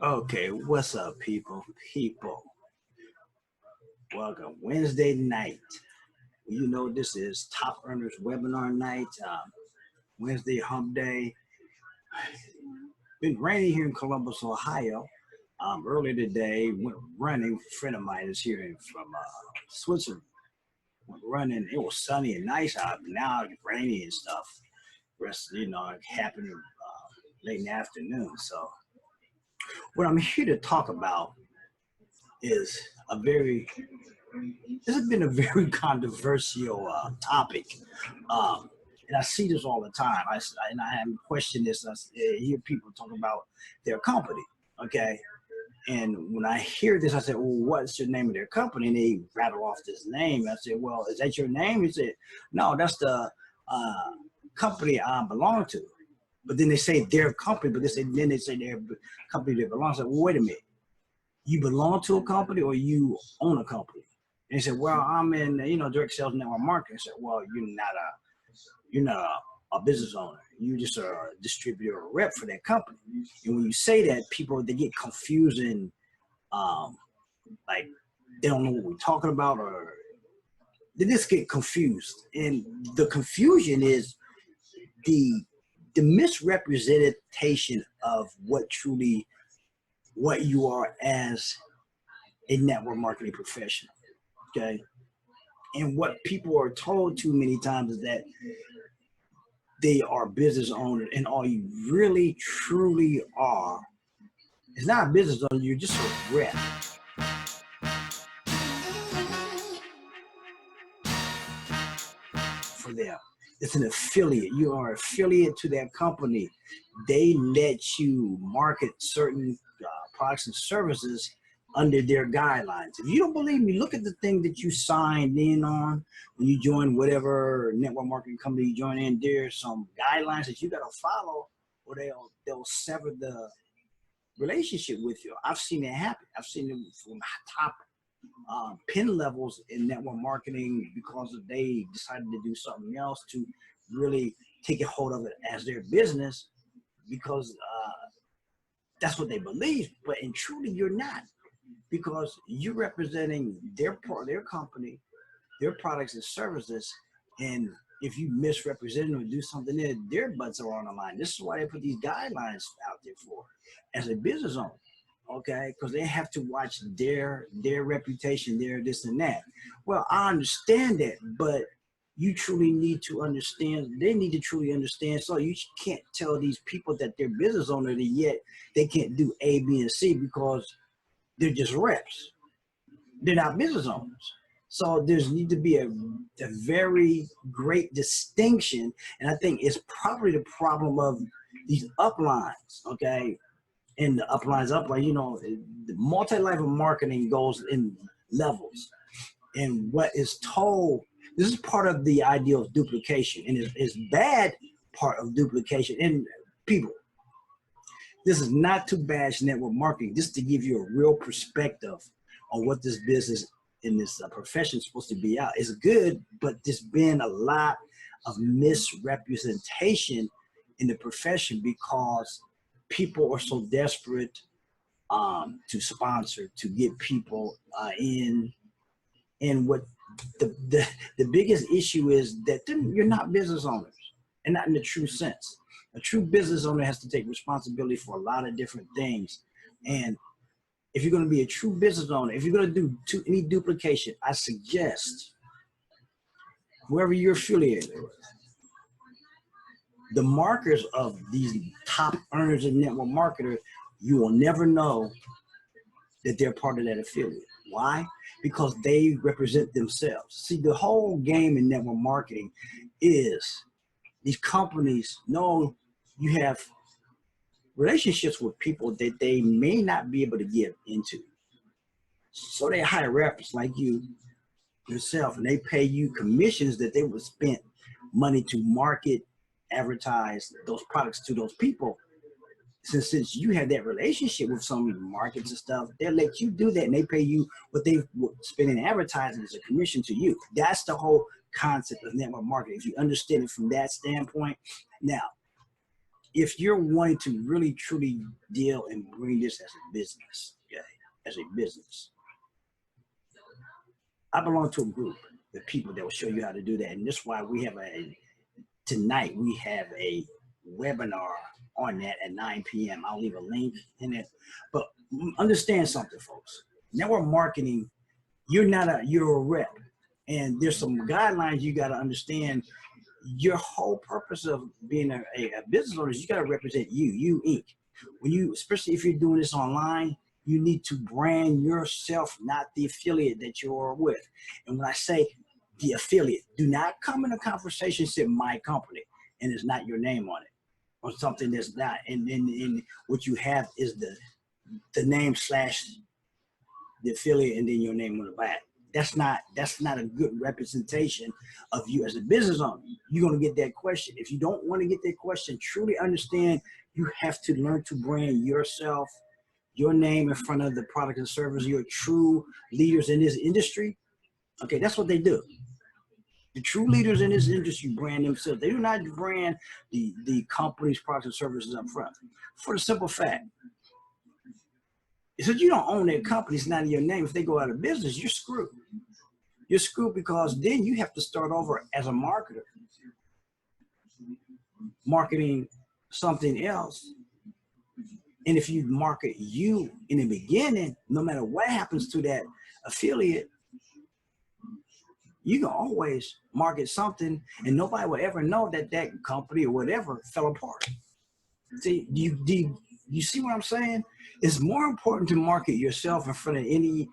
Okay, what's up, people? Welcome. Wednesday night. You know this is Top Earners webinar night. Wednesday hump day. Been raining here in Columbus, Ohio. Earlier today, went running. A friend of mine is here from Switzerland. Went running. It was sunny and nice out. Now it's rainy and stuff. Rest, it happened late in the afternoon. So, what I'm here to talk about is a very this has been a very controversial topic, and I see this all the time. I am questioning this. I hear people talk about their company, okay? And when I hear this, I said, "Well, what's the name of their company?" And they rattle off this name. I said, "Well, is that your name?" He said, "No, that's the company I belong to." But then they say their company, but then they say their company they belong to. Well, wait a minute. You belong to a company or you own a company? And he said, "Well, I'm in, direct sales network marketing." I said, "Well, you're not a business owner. You just a distributor or rep for that company." And when you say that, people they get confused and like they don't know what we're talking about, or they just get confused. And the confusion is the misrepresentation of what you are as a network marketing professional. Okay. And what people are told too many times is that they are business owners, and all you really truly are is not a business owner, you're just a rep for them. It's an affiliate. You are affiliate to that company. They let you market certain products and services under their guidelines. If you don't believe me, look at the thing that you signed in on when you join whatever network marketing company you join in. There's some guidelines that you got to follow, or they'll sever the relationship with you. I've seen it happen. I've seen it from top pin levels in network marketing because they decided to do something else to really take a hold of it as their business because that's what they believe. But in truly, you're not, because you're representing their company, their products and services, and if you misrepresent them or do something there, their butts are on the line. This is why they put these guidelines out there for as a business owner, okay? Because they have to watch their reputation, their this and that. Well, I understand that, but you truly need to understand, they need to truly understand. So you can't tell these people that they're business owners, and yet they can't do A, B, and C because they're just reps. They're not business owners. So there's need to be a very great distinction. And I think it's probably the problem of these uplines, okay? And the upline, the multi-level marketing goes in levels. And what is told, this is part of the idea of duplication. And it's bad part of duplication. And people, this is not to bash network marketing, just to give you a real perspective on what this business in this profession is supposed to be out. It's good, but there's been a lot of misrepresentation in the profession because people are so desperate to sponsor, to get people in. And what the biggest issue is that you're not business owners, and not in the true sense. A true business owner has to take responsibility for a lot of different things. And if you're going to be a true business owner, if you're going to do any duplication, I suggest whoever you're affiliated with, the markers of these top earners and network marketers, you will never know that they're part of that affiliate. Why? Because they represent themselves. See, the whole game in network marketing is these companies know you have relationships with people that they may not be able to get into. So they hire reps like you yourself, and they pay you commissions that they would spend money to market, advertise those products to those people. Since you have that relationship with some of the markets and stuff, they'll let you do that, and they pay you what they would spend in advertising as a commission to you. That's the whole concept of network marketing. If you understand it from that standpoint. Now, if you're wanting to really truly deal and bring this as a business, okay, as a business, I belong to a group of people that will show you how to do that. And that's why we have tonight we have a webinar on that at 9 p.m. I'll leave a link in it. But understand something, folks. Network marketing, you're a rep. And there's some guidelines you got to understand. Your whole purpose of being a business owner is you got to represent you, Inc. Especially if you're doing this online, you need to brand yourself, not the affiliate that you're with. And when I say the affiliate, do not come in a conversation say my company and it's not your name on it or something that's not. And what you have is the name / the affiliate and then your name on the back. That's not a good representation of you as a business owner. You're going to get that question. If you don't want to get that question, truly understand you have to learn to brand yourself, your name in front of the product and service. You're true leaders in this industry. Okay, that's what they do. The true leaders in this industry brand themselves. They do not brand the company's products and services up front. For the simple fact, since you don't own that company, it's not in your name. If they go out of business, you're screwed. You're screwed because then you have to start over as a marketer, marketing something else. And if you market you in the beginning, no matter what happens to that affiliate, you can always market something and nobody will ever know that that company or whatever fell apart. See, you see what I'm saying? It's more important to market yourself in front of any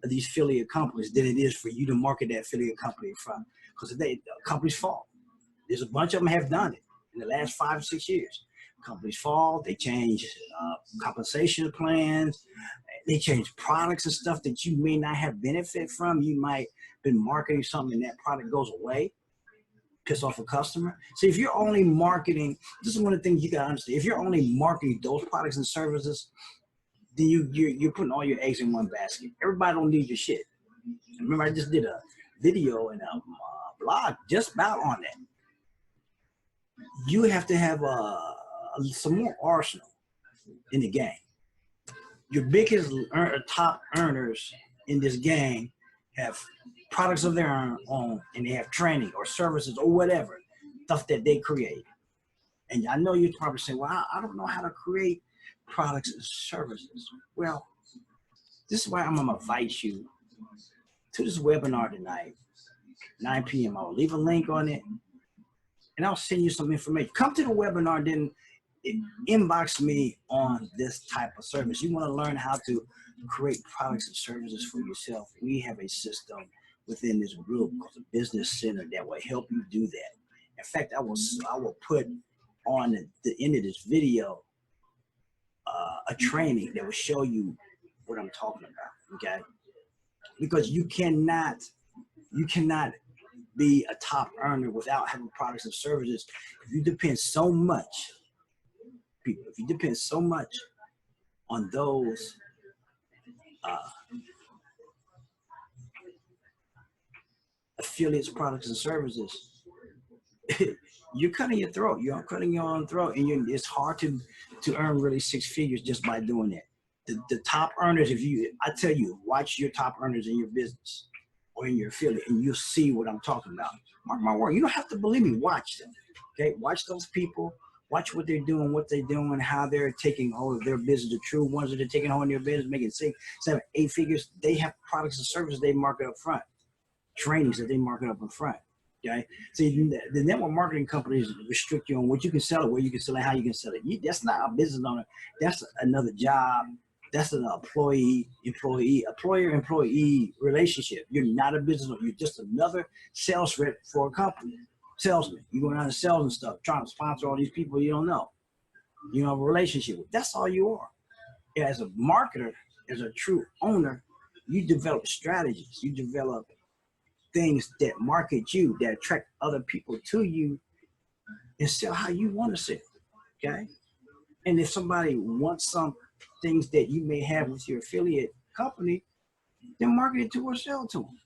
of these affiliate companies than it is for you to market that affiliate company in front, because the companies fall. There's a bunch of them have done it in the last 5 or 6 years. Companies fall, they change compensation plans, they change products and stuff that you may not have benefit from. You might have been marketing something and that product goes away, piss off a customer. See, if you're only marketing, this is one of the things you gotta understand. If you're only marketing those products and services, then you're putting all your eggs in one basket. Everybody don't need your shit. Remember, I just did a video and a blog just about on that. You have to have some more arsenal in the game. Your biggest top earners in this game have products of their own, and they have training or services or whatever, stuff that they create. And I know you're probably saying, well, I don't know how to create products and services. Well, this is why I'm going to invite you to this webinar tonight, 9 p.m. I'll leave a link on it, and I'll send you some information. Come to the webinar, then inbox me on this type of service. You want to learn how to create products and services for yourself. We have a system within this group called the Business Center that will help you do that. In fact, I will put on the end of this video a training that will show you what I'm talking about, okay? Because you cannot be a top earner without having products and services. If you depend so much, people, if you depend so much on those affiliates, products and services, you're cutting your throat. You're cutting your own throat, and it's hard to earn really 6 figures just by doing that. The top earners, I tell you, watch your top earners in your business or in your affiliate, and you'll see what I'm talking about. Mark my word, you don't have to believe me. Watch them, okay? Watch those people. Watch what they're doing, how they're taking hold of their business. The true ones that are taking hold of their business, making 6, 7, 8 figures. They have products and services they market up front, trainings that they market up in front. Okay, see, the network marketing companies restrict you on what you can sell it, where you can sell it, how you can sell it. That's not a business owner. That's another job. That's an employer-employee relationship. You're not a business owner. You're just another sales rep for a company. Salesman. You're going out and selling stuff, trying to sponsor all these people you don't know. You don't have a relationship with. That's all you are. Yeah, as a marketer, as a true owner, you develop strategies. You develop things that market you, that attract other people to you and sell how you want to sell, okay? And if somebody wants some things that you may have with your affiliate company, then market it to or sell to them.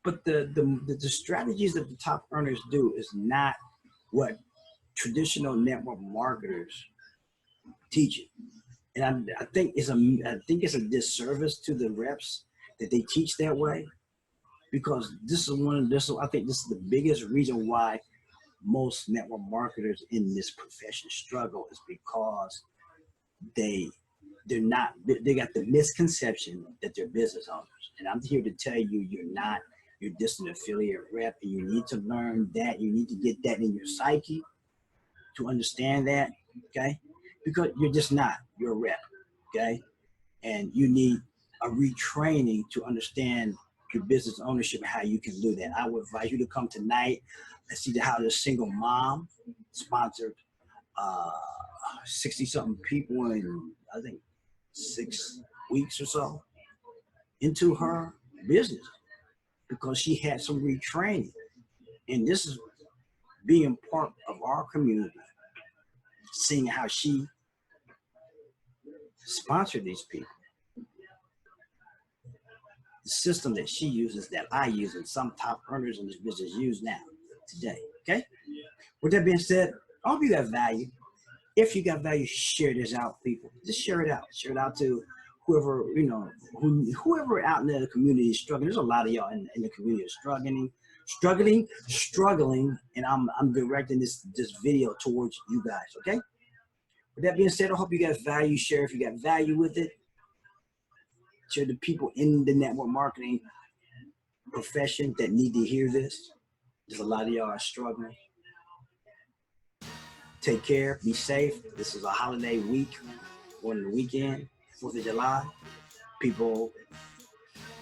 But the strategies that the top earners do is not what traditional network marketers teach it. And I think it's a disservice to the reps that they teach that way, because I think this is the biggest reason why most network marketers in this profession struggle, is because they they got the misconception that they're business owners. And I'm here to tell you, you're not. You're just an affiliate rep, and you need to learn that. You need to get that in your psyche to understand that, okay? Because you're just not. You're a rep, okay? And you need a retraining to understand your business ownership and how you can do that. I would advise you to come tonight and see how this single mom sponsored 60 something people in, I think, 6 weeks or so into her business, because she had some retraining. And this is being part of our community, seeing how she sponsored these people. The system that she uses, that I use, and some top earners in this business use now, today, okay? With that being said, I hope you got value. If you got value, share this out, people. Just share it out. Share it out to whoever, whoever out in the community is struggling. There's a lot of y'all in the community struggling, and I'm directing this video towards you guys, okay? With that being said, I hope you got value. Share if you got value with it. Share the people in the network marketing profession that need to hear this. There's a lot of y'all are struggling. Take care. Be safe. This is a holiday week, on the weekend, 4th of July. People,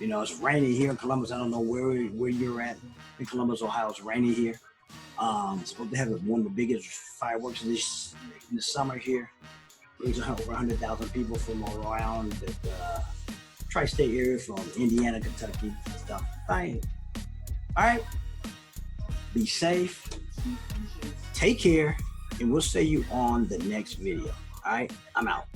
it's raining here in Columbus. I don't know where you're at in Columbus, Ohio. It's raining here. It's supposed to have one of the biggest fireworks in the summer here. Brings over 100,000 people from around the tri-state area, from Indiana, Kentucky, stuff. All right. Be safe. Take care. And we'll see you on the next video. All right. I'm out.